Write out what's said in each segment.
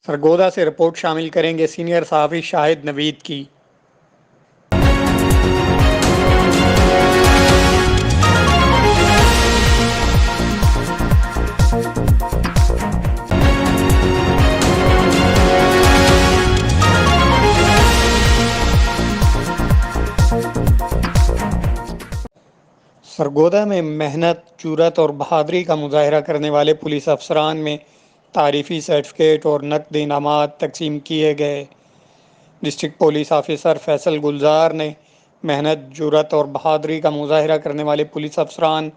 سرگودا سے رپورٹ شامل کریں گے سینئر صحافی شاہد نوید کی۔ سرگودا میں محنت، جرأت اور بہادری کا مظاہرہ کرنے والے پولیس افسران میں تعریفی سرٹیفکیٹ اور نقد انعامات تقسیم کیے گئے۔ ڈسٹرکٹ پولیس آفیسر فیصل گلزار نے محنت، جرأت اور بہادری کا مظاہرہ کرنے والے پولیس افسران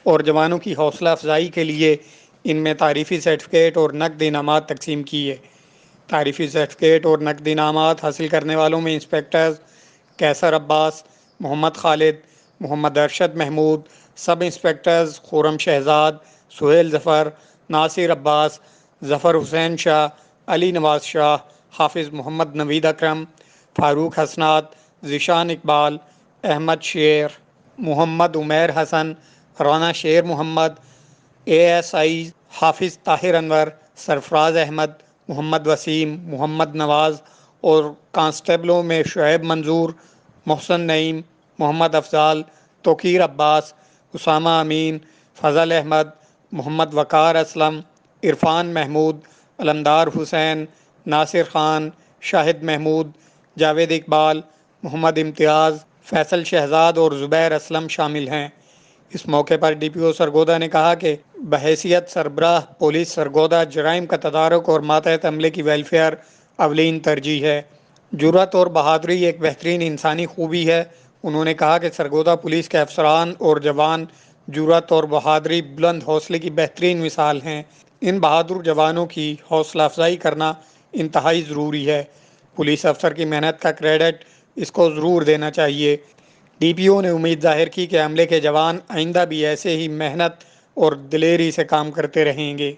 اور جوانوں کی حوصلہ افزائی کے لیے ان میں تعریفی سرٹیفکیٹ اور نقد انعامات تقسیم کیے۔ تعریفی سرٹیفکیٹ اور نقد انعامات حاصل کرنے والوں میں انسپکٹرز کیسر عباس، محمد خالد، محمد ارشد محمود، سب انسپکٹرز خورم شہزاد، سہیل ظفر، ناصر عباس، ظفر حسین شاہ، علی نواز شاہ، حافظ محمد نوید اکرم، فاروق حسنات، ذیشان اقبال، احمد شیر، محمد عمیر حسن، رانا شیر محمد، ASI حافظ طاہر انور، سرفراز احمد، محمد وسیم، محمد نواز اور کانسٹیبلوں میں شعیب منظور، محسن نعیم، محمد افضال، توقیر عباس، اسامہ امین، فضل احمد، محمد وقار اسلم، عرفان محمود، علمدار حسین، ناصر خان، شاہد محمود، جاوید اقبال، محمد امتیاز، فیصل شہزاد اور زبیر اسلم شامل ہیں۔ اس موقع پر DPO سرگودا نے کہا کہ بحیثیت سربراہ پولیس سرگودا جرائم کا تدارک اور ماتحت عملے کی ویلفیئر اولین ترجیح ہے۔ جرأت اور بہادری ایک بہترین انسانی خوبی ہے۔ انہوں نے کہا کہ سرگودا پولیس کے افسران اور جوان جرأت اور بہادری بلند حوصلے کی بہترین مثال ہیں۔ ان بہادر جوانوں کی حوصلہ افزائی کرنا انتہائی ضروری ہے۔ پولیس افسر کی محنت کا کریڈٹ اس کو ضرور دینا چاہیے۔ DPO نے امید ظاہر کی کہ عملے کے جوان آئندہ بھی ایسے ہی محنت اور دلیری سے کام کرتے رہیں گے۔